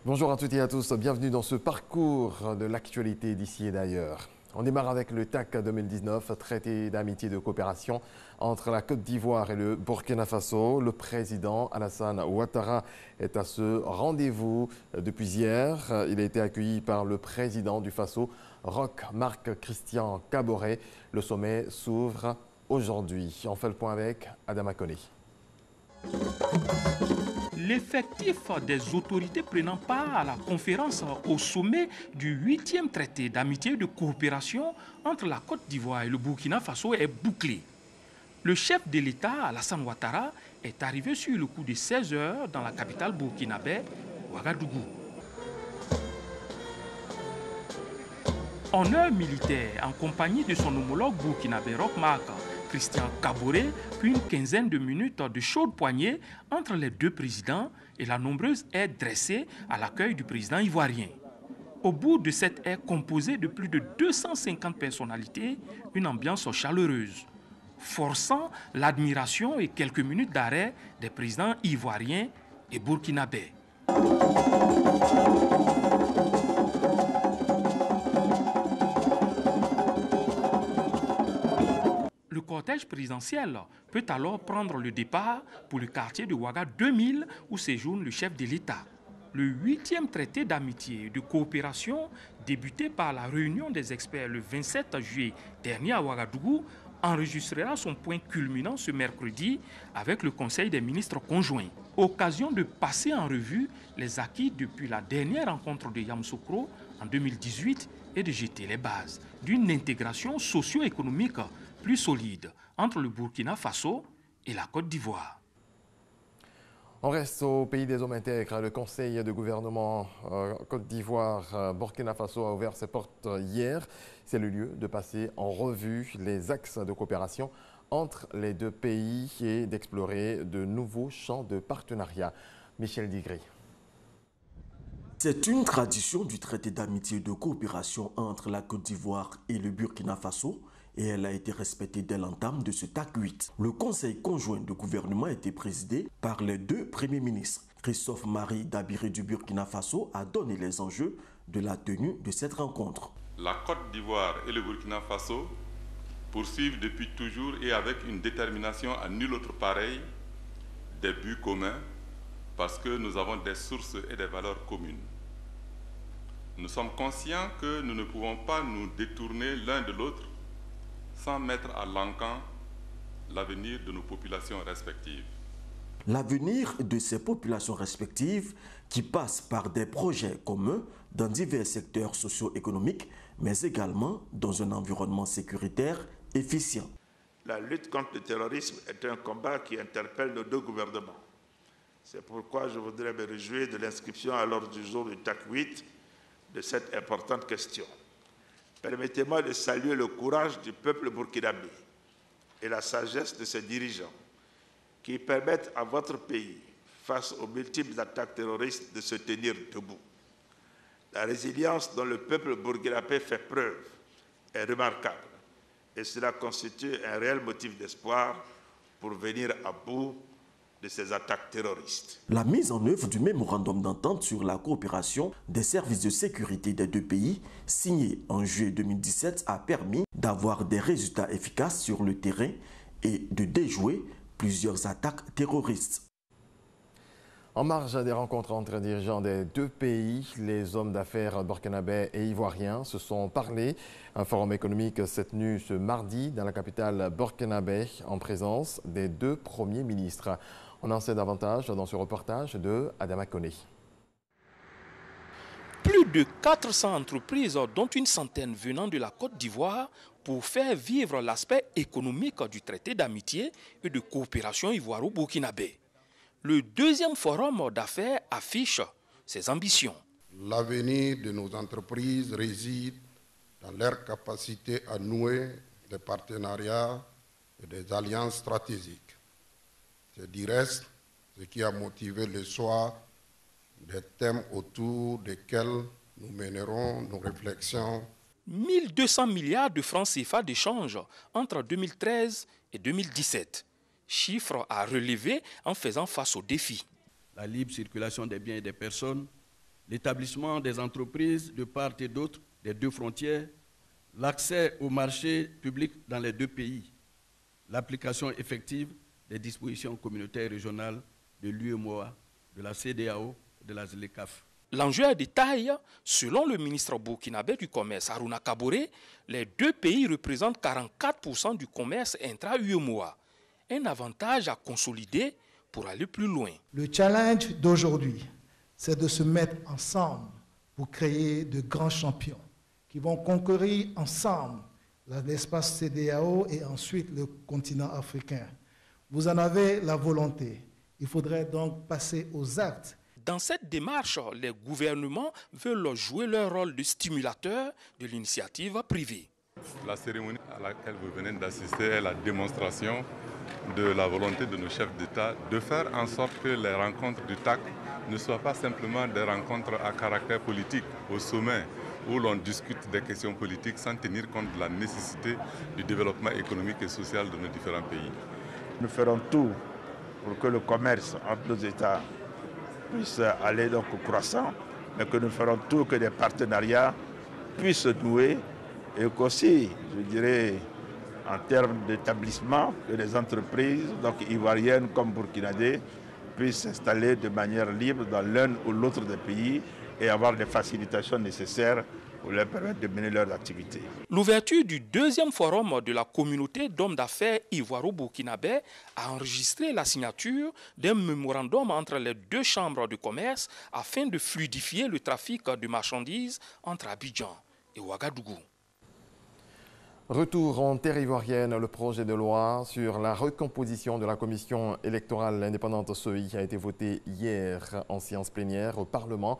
Bonjour à toutes et à tous, bienvenue dans ce parcours de l'actualité d'ici et d'ailleurs. On démarre avec le TAC 2019, traité d'amitié et de coopération entre la Côte d'Ivoire et le Burkina Faso. Le président Alassane Ouattara est à ce rendez-vous depuis hier. Il a été accueilli par le président du Faso, Roch Marc Christian Kaboré. Le sommet s'ouvre aujourd'hui. On fait le point avec Adama Koné. L'effectif des autorités prenant part à la conférence au sommet du 8e traité d'amitié et de coopération entre la Côte d'Ivoire et le Burkina Faso est bouclé. Le chef de l'État, Alassane Ouattara, est arrivé sur le coup de 16 heures dans la capitale burkinabé, Ouagadougou. En heure militaire, en compagnie de son homologue burkinabé Roch Marc Christian Kaboré, puis une quinzaine de minutes de chaude poignée entre les deux présidents et la nombreuse aide dressée à l'accueil du président ivoirien. Au bout de cette aire composée de plus de 250 personnalités, une ambiance chaleureuse, forçant l'admiration et quelques minutes d'arrêt des présidents ivoiriens et burkinabés. Le cortège présidentiel peut alors prendre le départ pour le quartier de Ouaga 2000 où séjourne le chef de l'État. Le 8e traité d'amitié et de coopération, débuté par la réunion des experts le 27 juillet dernier à Ouagadougou, enregistrera son point culminant ce mercredi avec le Conseil des ministres conjoints. Occasion de passer en revue les acquis depuis la dernière rencontre de Yamoussoukro en 2018 et de jeter les bases d'une intégration socio-économique plus solide entre le Burkina Faso et la Côte d'Ivoire. On reste au pays des hommes intègres. Le Conseil de gouvernement Côte d'Ivoire-Burkina Faso a ouvert ses portes hier. C'est le lieu de passer en revue les axes de coopération entre les deux pays et d'explorer de nouveaux champs de partenariat. Michel Digri. C'est une tradition du traité d'amitié et de coopération entre la Côte d'Ivoire et le Burkina Faso et elle a été respectée dès l'entame de ce TAC 8. Le conseil conjoint de gouvernement a été présidé par les deux premiers ministres. Christophe Marie Dabiré du Burkina Faso a donné les enjeux de la tenue de cette rencontre. La Côte d'Ivoire et le Burkina Faso poursuivent depuis toujours et avec une détermination à nul autre pareil des buts communs parce que nous avons des sources et des valeurs communes. Nous sommes conscients que nous ne pouvons pas nous détourner l'un de l'autre sans mettre à l'encan l'avenir de nos populations respectives. L'avenir de ces populations respectives qui passent par des projets communs dans divers secteurs socio-économiques, mais également dans un environnement sécuritaire efficient. La lutte contre le terrorisme est un combat qui interpelle nos deux gouvernements. C'est pourquoi je voudrais me réjouir de l'inscription à l'ordre du jour du TAC 8 de cette importante question. Permettez-moi de saluer le courage du peuple burkinabé et la sagesse de ses dirigeants qui permettent à votre pays, face aux multiples attaques terroristes, de se tenir debout. La résilience dont le peuple burkinabé fait preuve est remarquable et cela constitue un réel motif d'espoir pour venir à bout de ces attaques terroristes. La mise en œuvre du mémorandum d'entente sur la coopération des services de sécurité des deux pays, signé en juillet 2017, a permis d'avoir des résultats efficaces sur le terrain et de déjouer plusieurs attaques terroristes. En marge des rencontres entre dirigeants des deux pays, les hommes d'affaires burkinabés et ivoiriens se sont parlé. Un forum économique s'est tenu ce mardi dans la capitale burkinabé en présence des deux premiers ministres. On en sait davantage dans ce reportage de Adama Koné. Plus de 400 entreprises, dont une centaine venant de la Côte d'Ivoire, pour faire vivre l'aspect économique du traité d'amitié et de coopération ivoiro-burkinabé. Le deuxième forum d'affaires affiche ses ambitions. L'avenir de nos entreprises réside dans leur capacité à nouer des partenariats et des alliances stratégiques. C'est du reste ce qui a motivé le choix des thèmes autour desquels nous mènerons nos réflexions. 1200 milliards de francs CFA d'échange entre 2013 et 2017. Chiffre à relever en faisant face aux défis. La libre circulation des biens et des personnes l'établissement des entreprises de part et d'autre des deux frontières, l'accès au marché public dans les deux pays, l'application effective des dispositions communautaires et régionales de l'UEMOA, de la CEDEAO et de la ZLECAf. L'enjeu est de taille. Selon le ministre burkinabé du Commerce, Harouna Kaboré, les deux pays représentent 44% du commerce intra-UEMOA. Un avantage à consolider pour aller plus loin. Le challenge d'aujourd'hui, c'est de se mettre ensemble pour créer de grands champions qui vont conquérir ensemble l'espace CEDEAO et ensuite le continent africain. Vous en avez la volonté. Il faudrait donc passer aux actes. Dans cette démarche, les gouvernements veulent jouer leur rôle de stimulateur de l'initiative privée. La cérémonie à laquelle vous venez d'assister est la démonstration de la volonté de nos chefs d'État de faire en sorte que les rencontres du TAC ne soient pas simplement des rencontres à caractère politique au sommet où l'on discute des questions politiques sans tenir compte de la nécessité du développement économique et social de nos différents pays. Nous ferons tout pour que le commerce entre nos États puisse aller donc croissant, mais que nous ferons tout que des partenariats puissent se nouer et qu'aussi, je dirais, en termes d'établissement, que les entreprises donc ivoiriennes comme burkinabées puissent s'installer de manière libre dans l'un ou l'autre des pays et avoir les facilitations nécessaires pour leur permettre de mener leurs activités. L'ouverture du deuxième forum de la communauté d'hommes d'affaires ivoiro-burkinabé a enregistré la signature d'un mémorandum entre les deux chambres de commerce afin de fluidifier le trafic de marchandises entre Abidjan et Ouagadougou. Retour en terre ivoirienne, le projet de loi sur la recomposition de la commission électorale indépendante CEI a été voté hier en séance plénière au Parlement.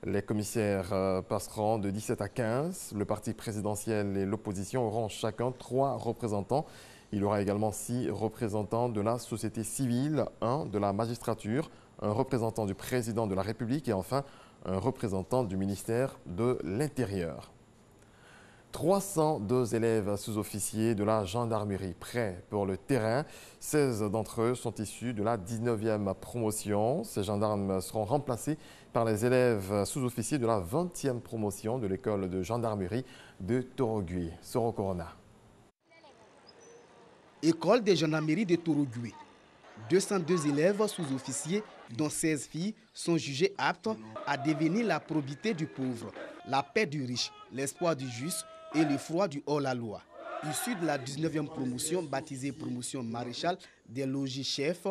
Les commissaires passeront de 17 à 15. Le parti présidentiel et l'opposition auront chacun 3 représentants. Il y aura également 6 représentants de la société civile, 1 de la magistrature, un représentant du président de la République et enfin un représentant du ministère de l'Intérieur. 302 élèves sous-officiers de la gendarmerie prêts pour le terrain. 16 d'entre eux sont issus de la 19e promotion. Ces gendarmes seront remplacés par les élèves sous-officiers de la 20e promotion de l'école de gendarmerie de Torogui. Soro Corona. École de gendarmerie de Torogui. 202 élèves sous-officiers, dont 16 filles, sont jugés aptes à devenir la probité du pauvre, la paix du riche, l'espoir du juste et le froid du hors-la-loi. Issus de la 19e promotion, baptisée promotion maréchal des logis chefs,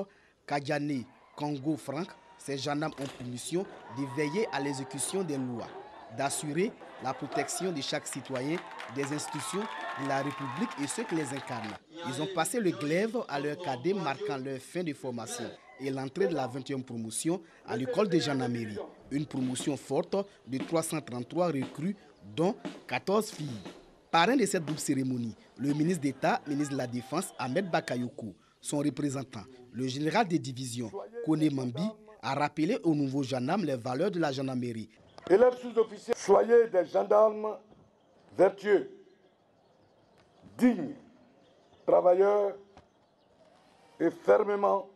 Kadiane Congo Franck, ces gendarmes ont pour mission de veiller à l'exécution des lois, d'assurer la protection de chaque citoyen, des institutions de la République et ceux qui les incarnent. Ils ont passé le glaive à leur cadet marquant leur fin de formation et l'entrée de la 20e promotion à l'école de gendarmerie. Une promotion forte de 333 recrues, dont 14 filles. Parrain de cette double cérémonie, le ministre d'État, ministre de la Défense, Ahmed Bakayoko. Son représentant, le général de division, Kone Mambi, a rappelé aux nouveaux gendarmes les valeurs de la gendarmerie. Élèves sous-officiers, soyez des gendarmes vertueux, dignes, travailleurs et fermement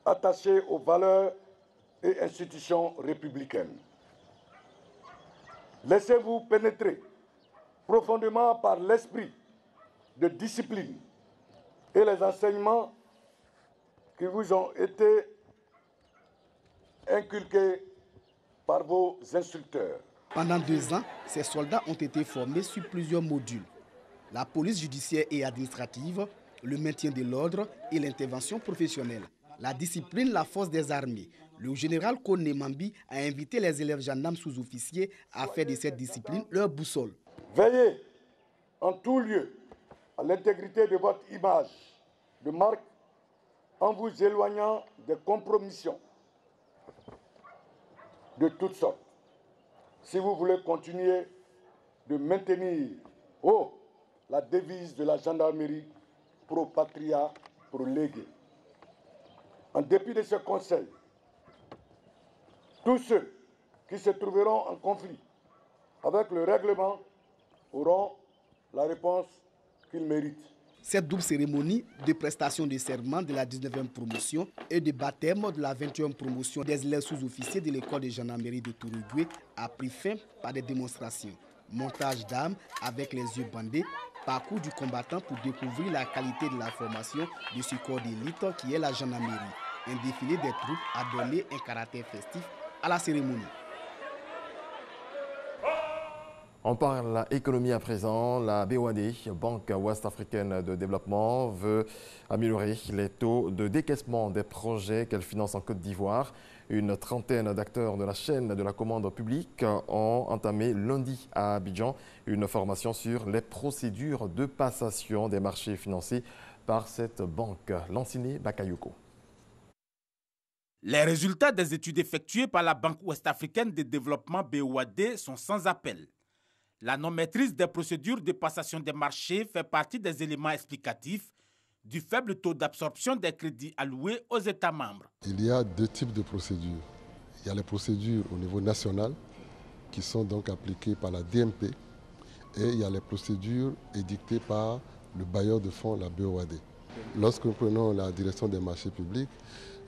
attachés aux valeurs et institutions républicaines. Laissez-vous pénétrer profondément par l'esprit de discipline et les enseignements qui vous ont été inculqués par vos instructeurs. Pendant 2 ans, ces soldats ont été formés sur plusieurs modules. La police judiciaire et administrative, le maintien de l'ordre et l'intervention professionnelle. La discipline, la force des armées. Le général Kone Mambi a invité les élèves gendarmes sous-officiers à faire de cette discipline leur boussole. Veillez en tout lieu à l'intégrité de votre image de marque en vous éloignant des compromissions de toutes sortes. Si vous voulez continuer de maintenir haut la devise de la gendarmerie pro patria, pro lege. En dépit de ce conseil, tous ceux qui se trouveront en conflit avec le règlement auront la réponse qu'ils méritent. Cette double cérémonie de prestation de serment de la 19e promotion et de baptême de la 21e promotion des élèves sous-officiers de l'école de gendarmerie de Tourougoué a pris fin par des démonstrations. Montage d'armes avec les yeux bandés, parcours du combattant pour découvrir la qualité de la formation de ce corps d'élite qui est la gendarmerie. Un défilé des troupes a donné un caractère festif à la cérémonie. On parle économie à présent. La BOAD, Banque Ouest-Africaine de Développement, veut améliorer les taux de décaissement des projets qu'elle finance en Côte d'Ivoire. Une trentaine d'acteurs de la chaîne de la commande publique ont entamé lundi à Abidjan une formation sur les procédures de passation des marchés financés par cette banque. Lanciné Bakayoko. Les résultats des études effectuées par la Banque Ouest-Africaine de Développement BOAD sont sans appel. La non-maîtrise des procédures de passation des marchés fait partie des éléments explicatifs du faible taux d'absorption des crédits alloués aux États membres. Il y a deux types de procédures. Il y a les procédures au niveau national qui sont donc appliquées par la DMP et il y a les procédures édictées par le bailleur de fonds, la BOAD. Lorsque nous prenons la direction des marchés publics,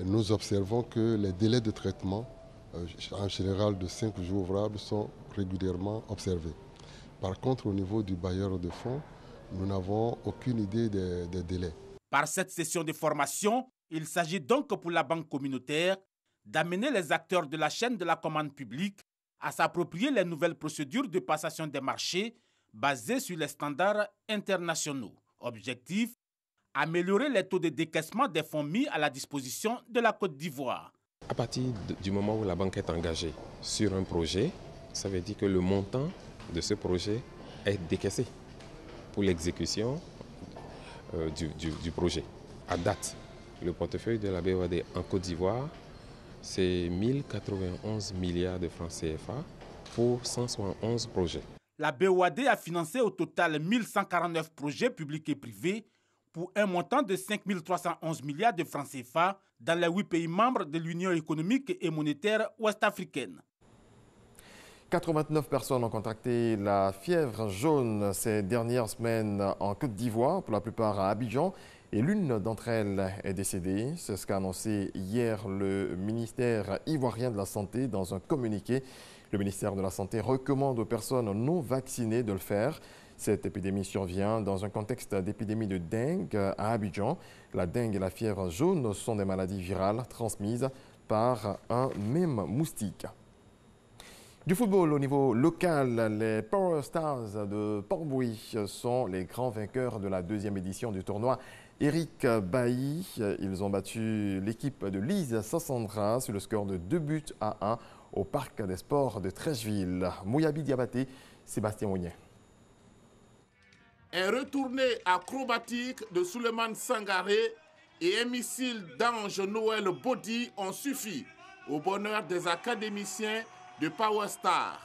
nous observons que les délais de traitement, en général de 5 jours ouvrables, sont régulièrement observés. Par contre, au niveau du bailleur de fonds, nous n'avons aucune idée des délais. Par cette session de formation, il s'agit donc pour la banque communautaire d'amener les acteurs de la chaîne de la commande publique à s'approprier les nouvelles procédures de passation des marchés basées sur les standards internationaux. Objectif, améliorer les taux de décaissement des fonds mis à la disposition de la Côte d'Ivoire. À partir du moment où la banque est engagée sur un projet, ça veut dire que le montant de ce projet est décaissé pour l'exécution du projet. À date, le portefeuille de la BOAD en Côte d'Ivoire, c'est 1091 milliards de francs CFA pour 171 projets. La BOAD a financé au total 1149 projets publics et privés pour un montant de 5311 milliards de francs CFA dans les 8 pays membres de l'Union économique et monétaire ouest-africaine. 89 personnes ont contracté la fièvre jaune ces dernières semaines en Côte d'Ivoire, pour la plupart à Abidjan, et l'une d'entre elles est décédée. C'est ce qu'a annoncé hier le ministère ivoirien de la Santé dans un communiqué. Le ministère de la Santé recommande aux personnes non vaccinées de le faire. Cette épidémie survient dans un contexte d'épidémie de dengue à Abidjan. La dengue et la fièvre jaune sont des maladies virales transmises par un même moustique. Du football au niveau local, les Power Stars de Port-Bouilly sont les grands vainqueurs de la deuxième édition du tournoi Eric Bailly. Ils ont battu l'équipe de Lise Sassandra sur le score de 2-1 au Parc des Sports de Trècheville. Mouyabi Diabaté, Sébastien Mounier. Un retourné acrobatique de Souleymane Sangaré et un missile d'Ange Noël Body ont suffi au bonheur des académiciens de Power Star.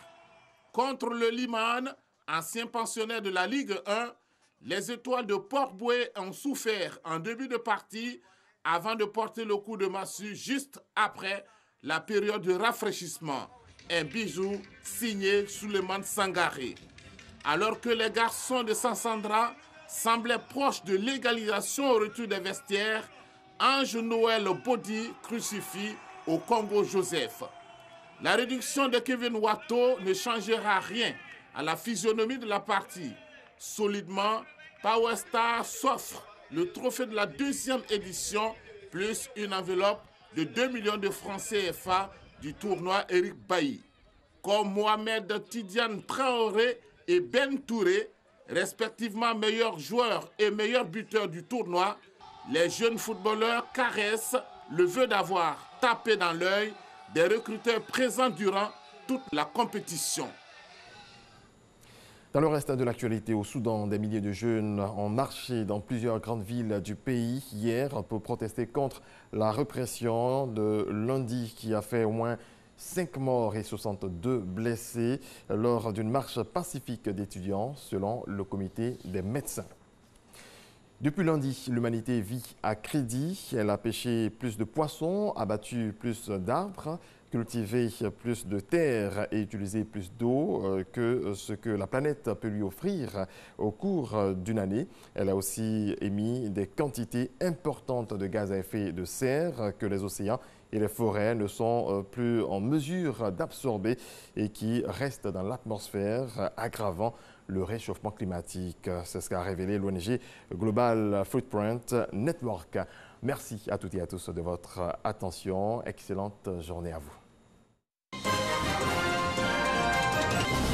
Contre le Liman, ancien pensionnaire de la Ligue 1, les étoiles de Port-Bouilly ont souffert en début de partie avant de porter le coup de massue juste après la période de rafraîchissement. Un bijou signé Souleymane Sangaré. Alors que les garçons de Sassandra semblaient proches de l'égalisation au retour des vestiaires, Ange Noël Body crucifie au Congo Joseph. La réduction de Kevin Watto ne changera rien à la physionomie de la partie. Solidement, Power Star s'offre le trophée de la deuxième édition, plus une enveloppe de 2 millions de francs CFA du tournoi Eric Bailly. Comme Mohamed Tidiane Traoré et Ben Touré, respectivement meilleurs joueurs et meilleurs buteurs du tournoi, les jeunes footballeurs caressent le vœu d'avoir tapé dans l'œil des recruteurs présents durant toute la compétition. Dans le reste de l'actualité, au Soudan, des milliers de jeunes ont marché dans plusieurs grandes villes du pays hier pour protester contre la répression de lundi qui a fait au moins 5 morts et 62 blessés lors d'une marche pacifique d'étudiants, selon le comité des médecins. Depuis lundi, l'humanité vit à crédit. Elle a pêché plus de poissons, abattu plus d'arbres cultiver plus de terre et utiliser plus d'eau que ce que la planète peut lui offrir au cours d'une année. Elle a aussi émis des quantités importantes de gaz à effet de serre que les océans et les forêts ne sont plus en mesure d'absorber et qui restent dans l'atmosphère, aggravant le réchauffement climatique. C'est ce qu'a révélé l'ONG Global Footprint Network. Merci à toutes et à tous de votre attention. Excellente journée à vous.